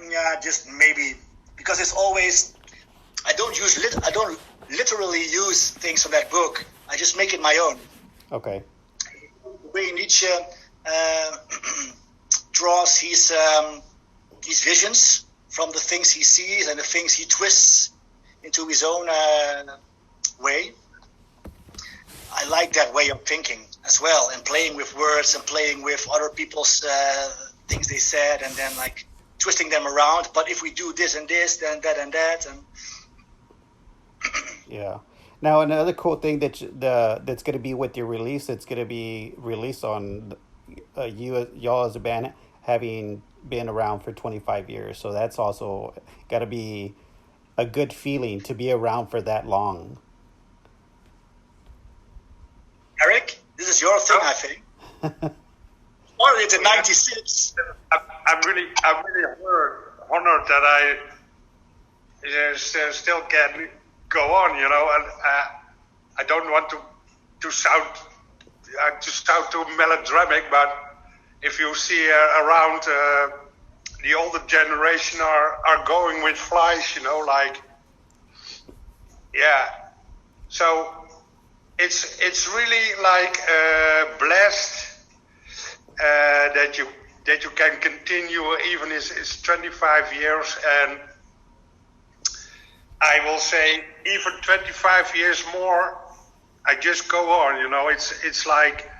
Yeah, just maybe because it's always. I don't literally use things from that book. I just make it my own. Okay. The way Nietzsche draws his visions from the things he sees and the things he twists into his own way. I like that way of thinking as well, and playing with words and playing with other people's things they said, and then like twisting them around. But if we do this and this, then that and that, and yeah. Now another cool thing that's going to be with your release. It's going to be released on y'all as a band having been around for 25 years. So that's also got to be a good feeling to be around for that long. Eric, this is your thing, I think. Started it in '96. I'm really honored that I still can go on, and I don't want to sound too melodramatic, but if you see around the older generation are going with flies, so it's really like blessed that you can continue even it's 25 years, and I will say even 25 years more, I just go on, it's like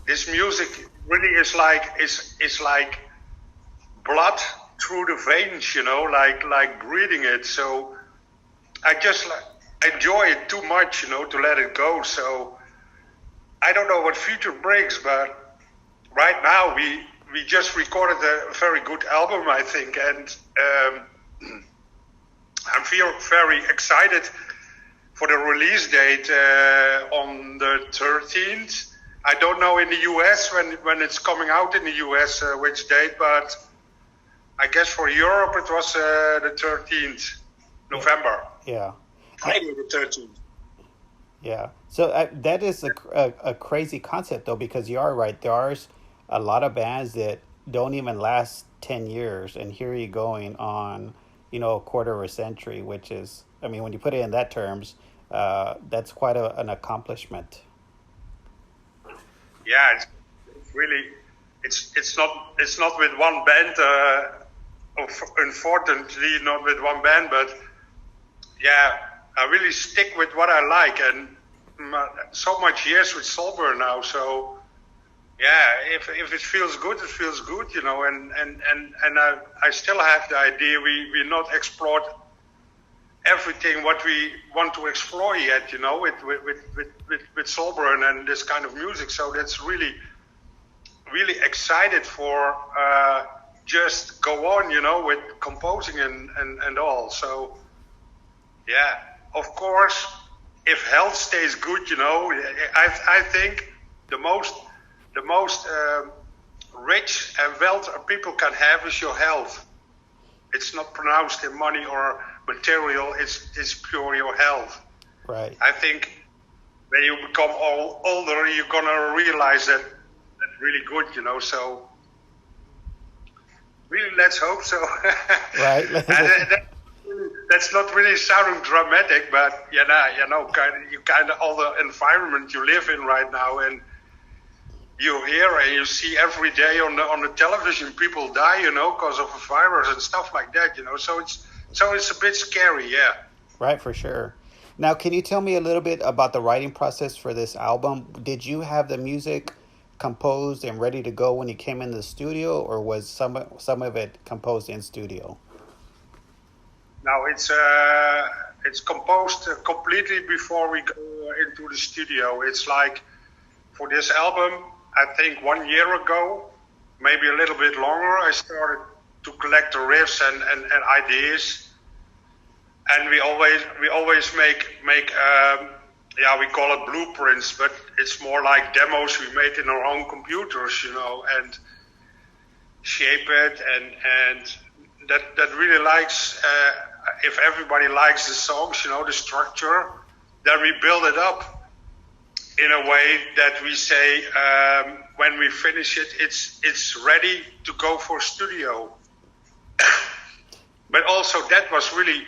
this music really is like blood through the veins, like breathing it. So I just enjoy it too much, to let it go. So I don't know what future brings, but right now we just recorded a very good album, I think, and I feel very excited for the release date on the 13th. I don't know in the US when it's coming out in the US which date, but I guess for Europe it was the 13th November. Yeah. Friday the 13th. Yeah. So that is a crazy concept, though, because you are right. There's a lot of bands that don't even last 10 years, and here you're going on, a quarter of a century, which is, I mean, when you put it in that terms, that's quite an accomplishment. Yeah, it's really, it's not with one band, unfortunately not with one band, but yeah, I really stick with what I like, and so much years with SOULBURN now, so yeah, if it feels good, it feels good, and I still have the idea we not explored everything what we want to explore yet, with SOULBURN and this kind of music. So that's really, really excited for just go on, with composing and all. So yeah, of course, if health stays good, I think the most rich and wealth people can have is your health. It's not pronounced in money or material, it's pure your health. Right. I think when you become older, you're gonna realize that's really good, so really let's hope so. Right. That's not really sounding dramatic, but you kind of all the environment you live in right now, and you hear and you see every day on the television people die, because of a virus and stuff like that, so it's a bit scary, yeah. Right, for sure. Now, can you tell me a little bit about the writing process for this album? Did you have the music composed and ready to go when you came in the studio, or was some of it composed in studio? No, it's composed completely before we go into the studio. It's like for this album, I think 1 year ago, maybe a little bit longer, I started to collect the riffs and ideas. And we always make we call it blueprints, but it's more like demos we made in our own computers, and shape it, and that really likes, if everybody likes the songs, the structure, then we build it up in a way that we say, when we finish it, it's ready to go for studio. but also that was really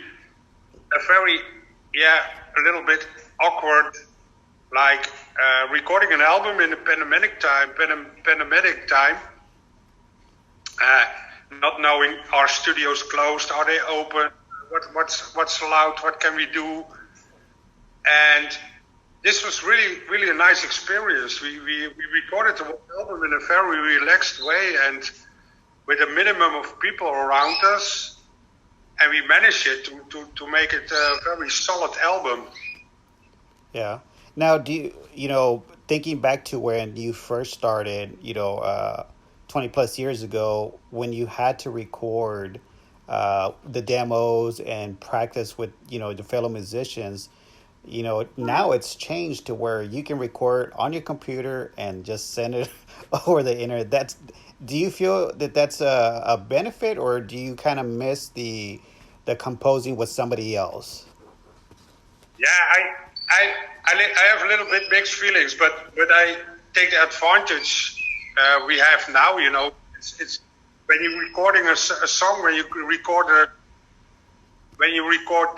a very, a little bit awkward, like recording an album in a pandemic time, not knowing are studios closed, are they open, what's allowed, what can we do, and this was really a nice experience. We recorded the whole album in a very relaxed way and with a minimum of people around us, and we managed it to make it a very solid album. Yeah. Now, do you, thinking back to when you first started, 20 plus years ago, when you had to record the demos and practice with, the fellow musicians, now it's changed to where you can record on your computer and just send it over the internet. Do you feel that that's a benefit, or do you kind of miss the composing with somebody else? Yeah, I have a little bit mixed feelings, but I take the advantage we have now. It's when you're recording a song, when you record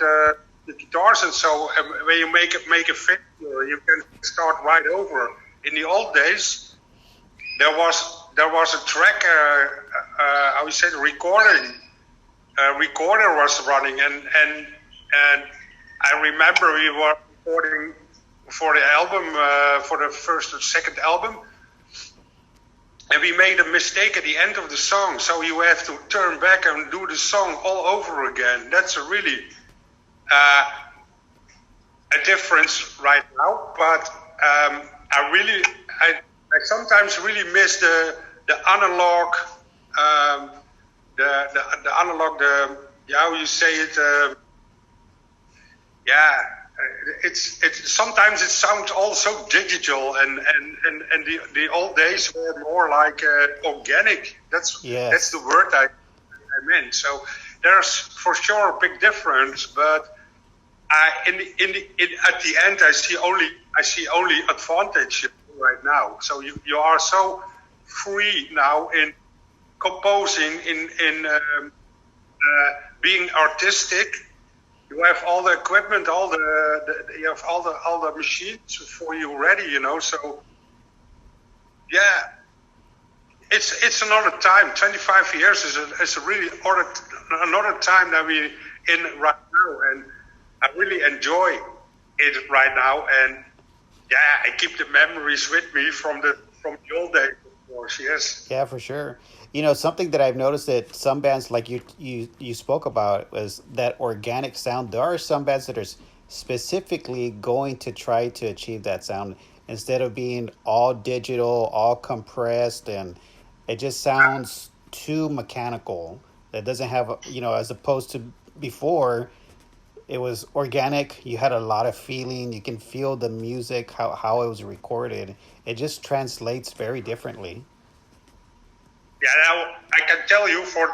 the guitars and so, when you make a figure, you can start right over. In the old days, there was a track, how you say, the recorder was running, and I remember we were recording for the album, for the first or second album, and we made a mistake at the end of the song, so you have to turn back and do the song all over again. That's a really a difference right now, but I sometimes really miss the analog, the analog, how you say it, it's sometimes it sounds all so digital, and the old days were more like organic. That's the word I meant. So there's for sure a big difference, but at the end I see only advantage right now. So you are so free now in composing, in being artistic. You have all the equipment, you have all the machines for you ready, So yeah, it's another time. 25 years is a really another time that we in right now, and I really enjoy it right now. And yeah, I keep the memories with me from the old days, of course. Yes. Yeah, for sure. Something that I've noticed that some bands, like you spoke about, was that organic sound. There are some bands that are specifically going to try to achieve that sound instead of being all digital, all compressed, and it just sounds too mechanical. That doesn't have, as opposed to before, it was organic. You had a lot of feeling. You can feel the music, how it was recorded. It just translates very differently. Yeah, now I can tell you, if I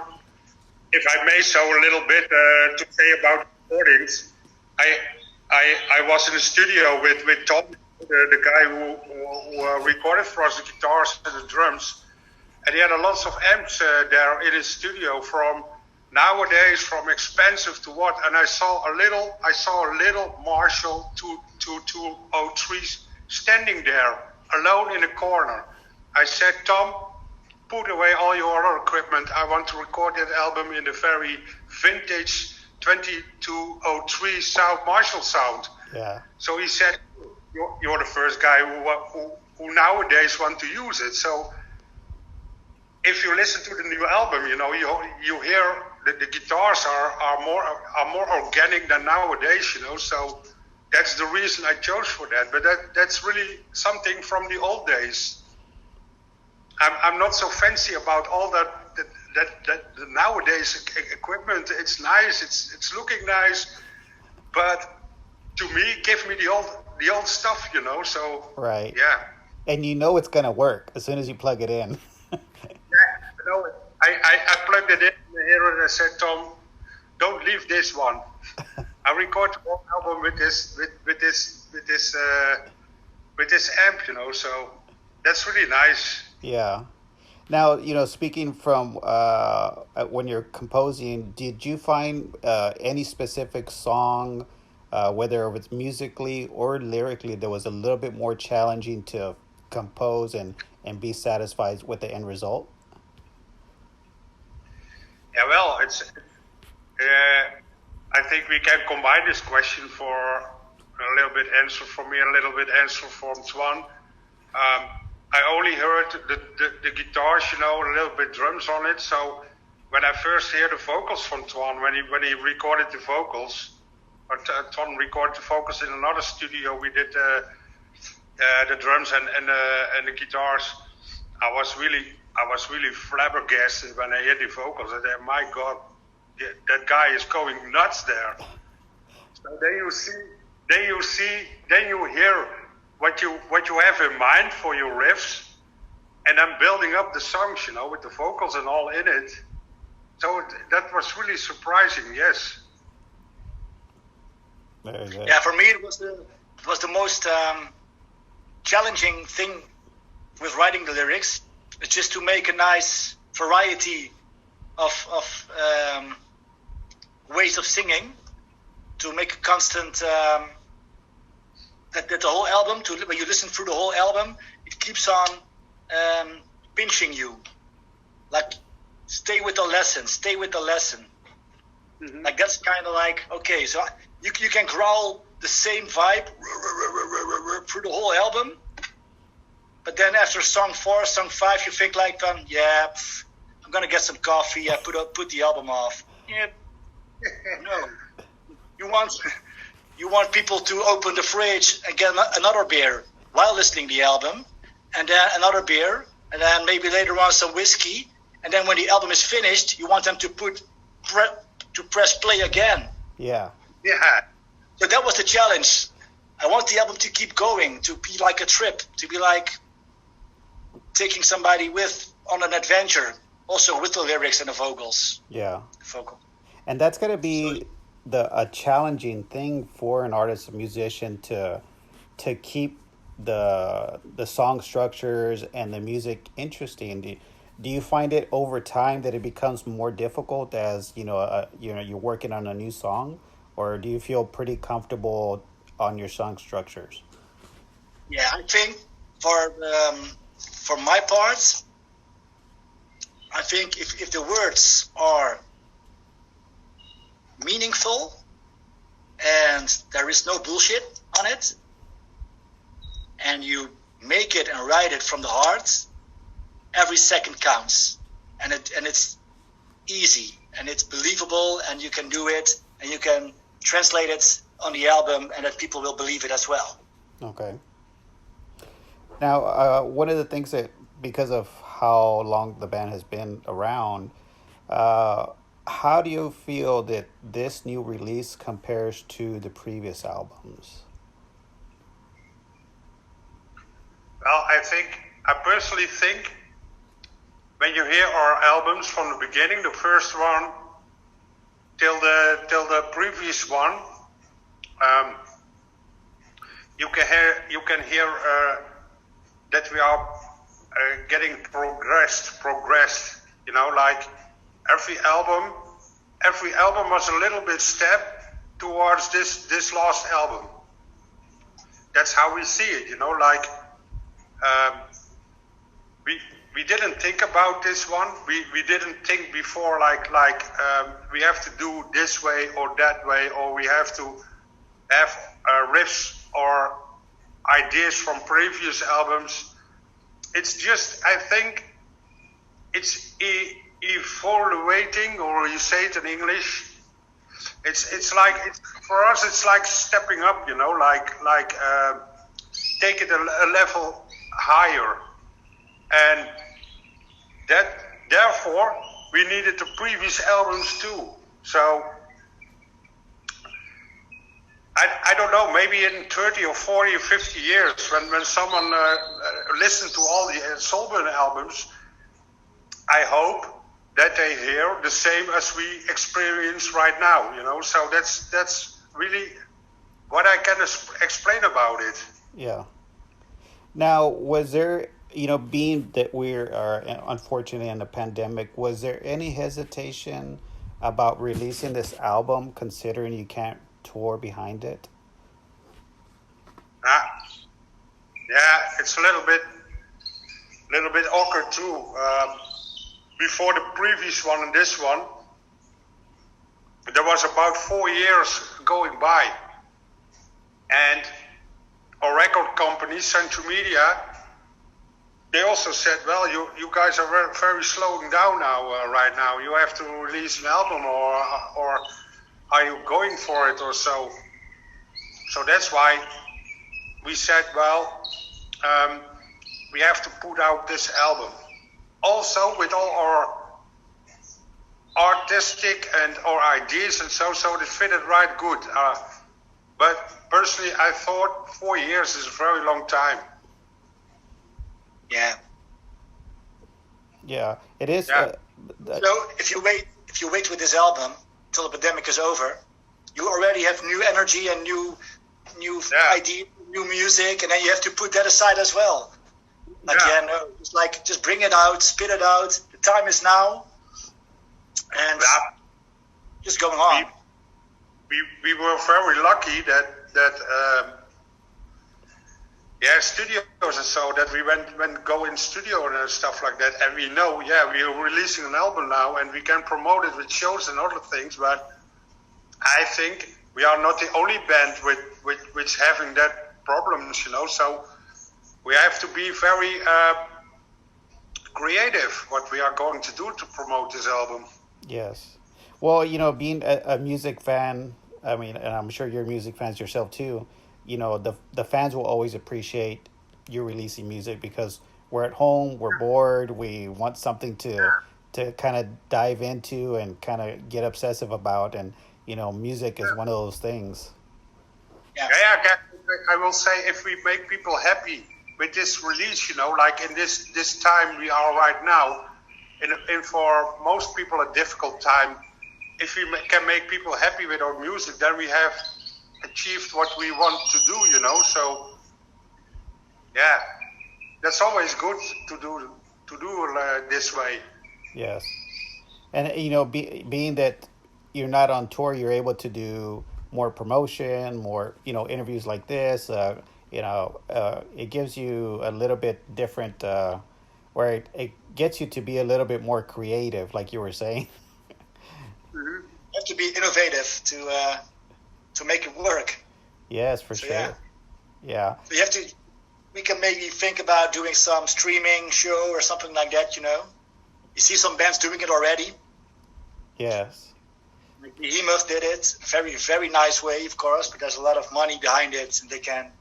may so a little bit to say about recordings, I was in the studio with Tom, the guy who recorded for us the guitars and the drums, and he had a lot of amps there in his studio, from nowadays from expensive to what, and I saw a little Marshall 2203 standing there alone in a corner. I said, Tom, put away all your other equipment. I want to record that album in the very vintage 2203 sound, Marshall sound. Yeah. So he said, you're the first guy who nowadays want to use it. So if you listen to the new album, you hear that the guitars are more organic than nowadays, So that's the reason I chose for that. But that's really something from the old days. I'm not so fancy about all that nowadays equipment. It's nice, it's looking nice, but to me, give me the old stuff, So right. Yeah. And it's gonna work as soon as you plug it in. Yeah, I plugged it in here and I said, Tom, don't leave this one. I record the whole album with this amp, So that's really nice. Yeah. Now, speaking from when you're composing, did you find any specific song, whether it's musically or lyrically, that was a little bit more challenging to compose and be satisfied with the end result? Yeah, well, it's. I think we can combine this question for a little bit answer from me, a little bit answer from Twan. I only heard the guitars, a little bit drums on it. So when I first heard the vocals from Twan, when he recorded the vocals, or Twan recorded the vocals in another studio, we did the drums and the guitars. I was really flabbergasted when I heard the vocals. I said, my God, that guy is going nuts there. So then you hear what you have in mind for your riffs, and then building up the songs, with the vocals and all in it. So that was really surprising. Yes. Very good. Yeah, for me it was the most challenging thing with writing the lyrics. It's just to make a nice variety of ways of singing, to make a constant. That the whole album, when you listen through the whole album, it keeps on pinching you. Like, stay with the lesson. Mm-hmm. Like, that's kind of like, okay, so you can growl the same vibe through the whole album, but then after song 4, song 5, you think like, I'm going to get some coffee, I put the album off. Yeah. No. You want people to open the fridge and get another beer while listening to the album, and then another beer, and then maybe later on some whiskey, and then when the album is finished, you want them to press play again. Yeah. Yeah. So that was the challenge. I want the album to keep going, to be like a trip, to be like taking somebody on an adventure, also with the lyrics and the vocals. Yeah. Vocal. And that's going to be a challenging thing for an artist, a musician, to keep the song structures and the music interesting. Do you find it over time that it becomes more difficult as you're working on a new song, or do you feel pretty comfortable on your song structures? Yeah, I think for my part, I think if the words are meaningful and there is no bullshit on it, and you make it and write it from the heart, every second counts, and it's easy and it's believable, and you can do it and you can translate it on the album, and that people will believe it as well. Okay. Now, one of the things that, because of how long the band has been around, how do you feel that this new release compares to the previous albums? Well, I personally think when you hear our albums from the beginning, the first one till the previous one, you can hear that we are getting progressed. Like every album was a little bit step towards this last album. That's how we see it, like we didn't think about this one. We didn't think before like we have to do this way or that way, or we have to have riffs or ideas from previous albums. It's just, I think it's evaluating, or you say it in English. It's like, for us it's like stepping up, like take it a level higher, and that therefore we needed the previous albums too. So I don't know, maybe in 30 or 40 or 50 years, when someone listens to all the SOULBURN albums, I hope that they hear the same as we experience right now, So that's really what I can explain about it. Yeah. Now, was there, being that we are unfortunately in the pandemic, was there any hesitation about releasing this album, considering you can't tour behind it? Yeah, it's a little bit awkward too. Before the previous one and this one, there was about 4 years going by, and our record company, Central Media, they also said, well, you guys are very, very slowing down now, right now. You have to release an album, or are you going for it or so? So that's why we said, well, we have to put out this album. Also with all our artistic and our ideas and so it fitted right good. But personally, I thought 4 years is a very long time. Yeah. Yeah, it is. So if you wait with this album till the pandemic is over, you already have new energy and new idea, new music, and then you have to put that aside as well. Like, no, it's like, just bring it out, spit it out. The time is now, and just going on. We were very lucky that studios and so that we went go in studio and stuff like that, and we know we are releasing an album now and we can promote it with shows and other things. But I think we are not the only band which having that problems, so we have to be very creative what we are going to do to promote this album. Yes. Well, being a music fan, I mean, and I'm sure you're music fans yourself too, the fans will always appreciate you releasing music, because we're at home, we're bored, we want something to kind of dive into and kind of get obsessive about, and music is one of those things. Yeah, I will say, if we make people happy with this release, like in this time we are right now, in for most people a difficult time, if we can make people happy with our music, then we have achieved what we want to do, so yeah, that's always good to do this way. Yes. And being that you're not on tour, you're able to do more promotion, more interviews like this. It gives you a little bit different, where it gets you to be a little bit more creative, like you were saying. You have to be innovative to make it work. Yes, for sure. Yeah. So we can maybe think about doing some streaming show or something like that. You see some bands doing it already. Yes. Behemoth did it, very, very nice way, of course, but there's a lot of money behind it, and they can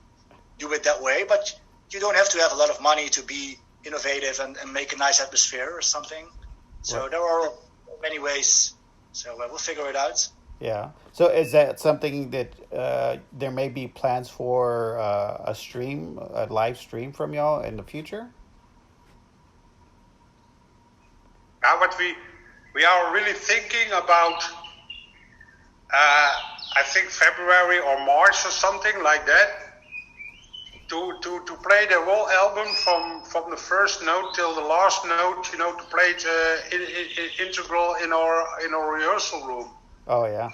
do it that way. But you don't have to have a lot of money to be innovative and make a nice atmosphere or something. So There are many ways. So we'll figure it out. Yeah. So is that something that there may be plans for a live stream from y'all in the future? What we are really thinking about, I think February or March or something like that, to play the whole album from the first note till the last note, to play it integral in our rehearsal room. Oh yeah.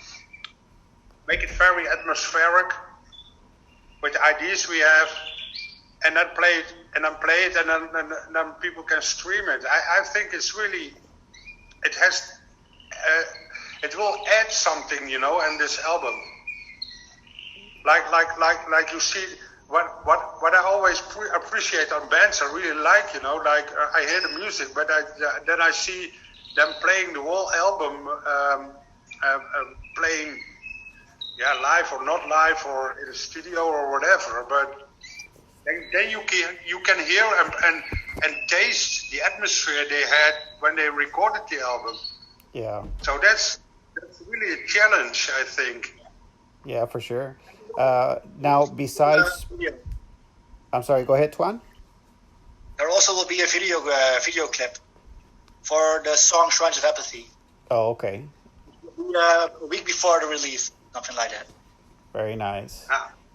Make it very atmospheric with the ideas we have, and then play it, and then people can stream it. I think it's really, it will add something, in this album. Like you see. What I always appreciate on bands, I really like, I hear the music, but then I see them playing the whole album, playing, live or not live, or in a studio or whatever. But then you can hear and taste the atmosphere they had when they recorded the album. Yeah. So that's really a challenge, I think. Yeah, for sure. Now, besides, I'm sorry. Go ahead, Twan. There also will be a video clip for the song "Shrines of Apathy." Oh, okay. A week before the release, something like that. Very nice.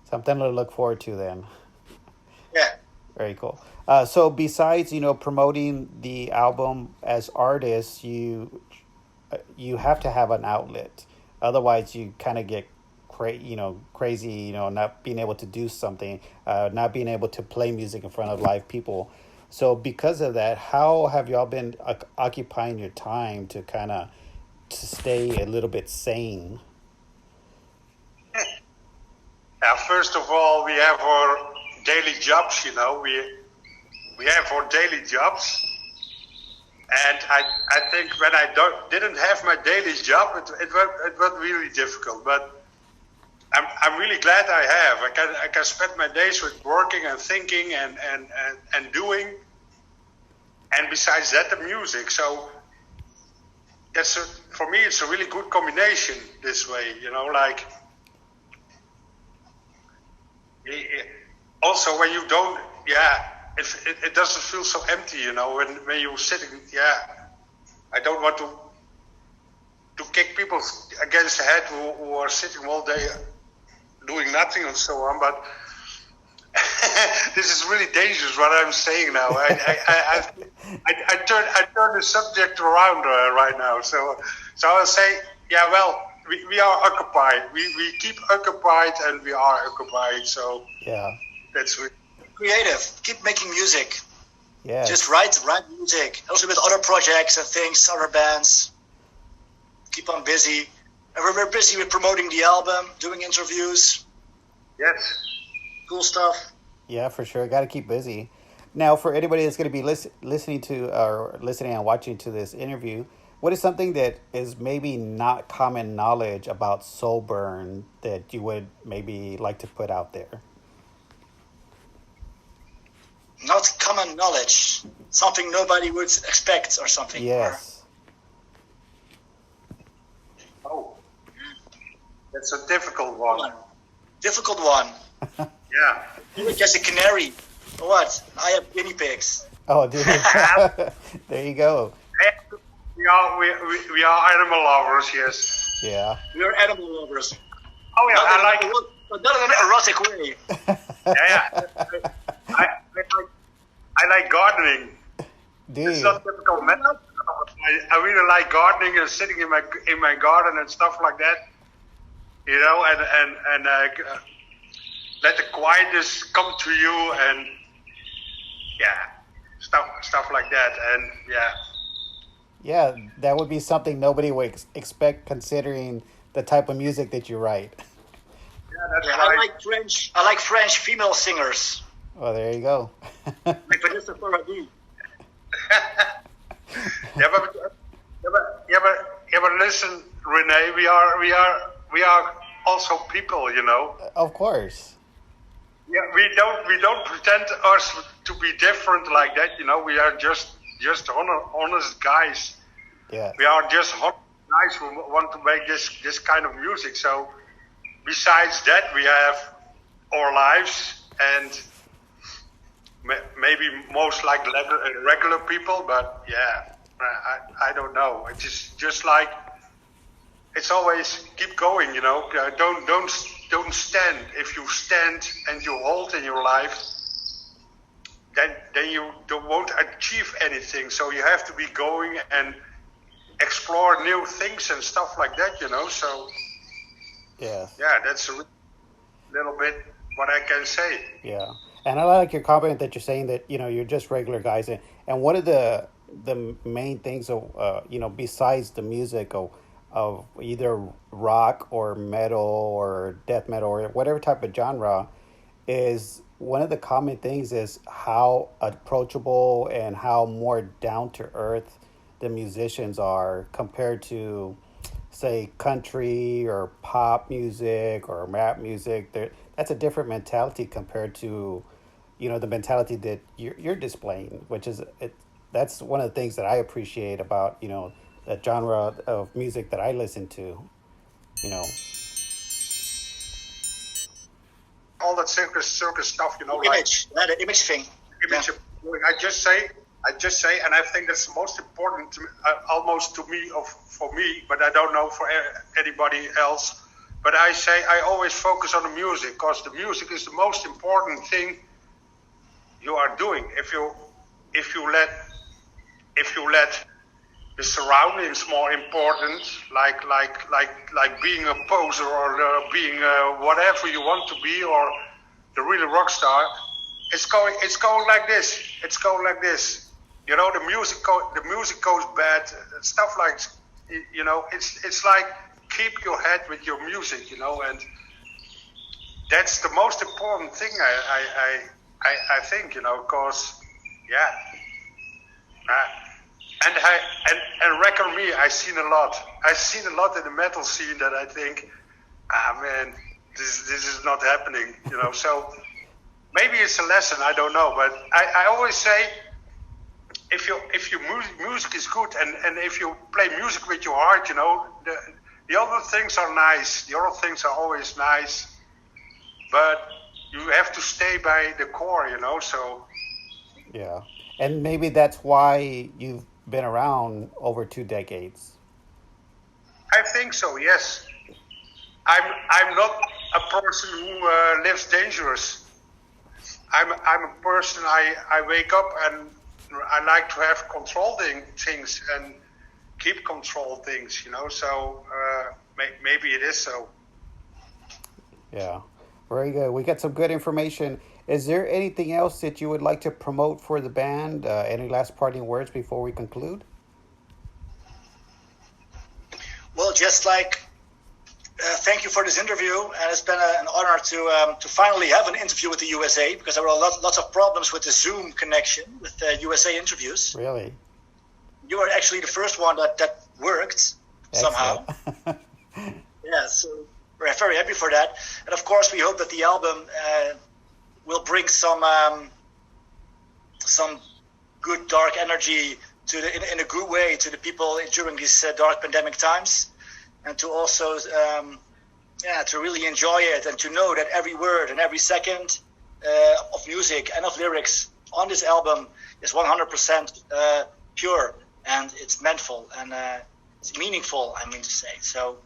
Something to look forward to then. Yeah. Very cool. So besides, promoting the album as artists, you have to have an outlet. Otherwise, you kind of get crazy, not being able to do something, not being able to play music in front of live people. So because of that, how have y'all been occupying your time to kind of to stay a little bit sane? First of all, we have our daily jobs. We have our daily jobs, and I think when I didn't have my daily job, it was really difficult. But I'm really glad I have. I can spend my days with working and thinking and doing, and besides that, the music. So for me, it's a really good combination this way. Also, when you don't, it doesn't feel so empty, when you're sitting, I don't want to kick people against the head who are sitting all day doing nothing and so on, but this is really dangerous what I'm saying now. I turn the subject around right now, so I'll say, we are occupied. We keep occupied and we are occupied. So that's really creative. Keep making music. Yeah. Just write music. Also with other projects and things, other bands. Keep on busy. And we're busy with promoting the album, doing interviews. Yes. Cool stuff. Yeah, for sure. Got to keep busy. Now, for anybody that's going to be listening and watching to this interview, what is something that is maybe not common knowledge about SOULBURN that you would maybe like to put out there? Not common knowledge. Something nobody would expect or something. Yes. Oh, that's a difficult one. Difficult one. Yeah. You're just a canary. What? I have guinea pigs. Oh, dude. There you go. We are animal lovers, yes. Yeah. We are animal lovers. Oh yeah, not in an erotic way. I like gardening. Dude. It's not typical men. I really like gardening and sitting in my garden and stuff like that. And let the quietness come to you and stuff like that, and Yeah, that would be something nobody would expect considering the type of music that you write. Yeah, that's right. I like French female singers. Oh, there you go. Like Vanessa Paradis. But listen, Renee, we are also people, Of course. Yeah, we don't pretend us to be different like that, We are just honest guys. Yeah. We are just honest guys who want to make this kind of music. So besides that, we have our lives and maybe most like regular people, but I don't know. It's just like it's always keep going, Don't stand. If you stand and you hold in your life, then you won't achieve anything. So you have to be going and explore new things and stuff like that, So that's a little bit what I can say. Yeah, and I like your comment that you're saying that you're just regular guys, and one of the main things of besides the music of either rock or metal or death metal or whatever type of genre is one of the common things is how approachable and how more down to earth the musicians are compared to, say, country or pop music or rap music. That's a different mentality compared to, the mentality that you're displaying, which is that's one of the things that I appreciate about, the genre of music that I listen to, All that circus stuff, Image, the image thing. Image. I just say, and I think that's the most important, almost for me, but I don't know for anybody else. But I say I always focus on the music because the music is the most important thing you are doing. If you let the surroundings more important, like being a poser or being whatever you want to be, or the real rock star. It's going like this. It's going like this. You know, the music goes bad. Stuff like, you know, it's like keep your head with your music, you know, and that's the most important thing. I think, you know, because and reckon me, I've seen a lot. I've seen a lot in the metal scene that I think, man, this is not happening, you know. So maybe it's a lesson, I don't know, but I always say, if your music is good and if you play music with your heart, you know, the other things are nice. The other things are always nice, but you have to stay by the core, you know. So yeah, and maybe that's why you've been around over 2 decades. I think so. Yes, I'm not a person who lives dangerous. I'm a person. I wake up and I like to have controlling things and keep control things, you know. So maybe it is so. Yeah, very good. We got some good information. Is there anything else that you would like to promote for the band? Any last parting words before we conclude? Well, just like thank you for this interview, and it's been an honor to finally have an interview with the USA, because there were lots of problems with the Zoom connection with the USA interviews. Really? You were actually the first one that worked somehow. Yeah, so we're very happy for that, and of course we hope that the album will bring some good dark energy to in a good way to the people during these dark pandemic times, and to also to really enjoy it, and to know that every word and every second of music and of lyrics on this album is 100% pure, and it's meaningful, and it's meaningful, I mean to say. So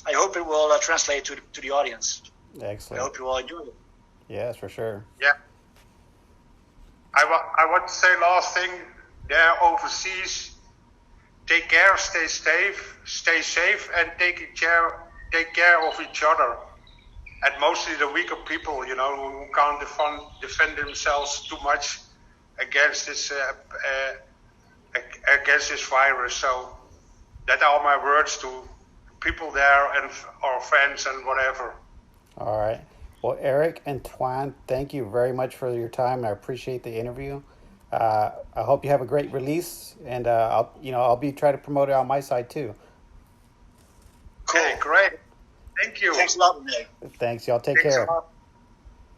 I hope it will translate to the audience. Excellent. I hope you all enjoy it. Yes, for sure. Yeah. I want to say last thing there overseas. Take care, stay safe, and take care of each other. And mostly the weaker people, you know, who can't defend themselves too much against this virus. So that are my words to people there and our friends and whatever. All right. Well, Eric and Twan, thank you very much for your time. I appreciate the interview. I hope you have a great release, and I'll be trying to promote it on my side too. Cool. Okay, great. Thank you. Thanks a lot, Nick. Thanks, y'all. Take care.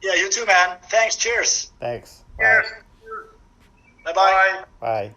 Yeah, you too, man. Thanks. Cheers. Thanks. Cheers. Bye-bye. Bye.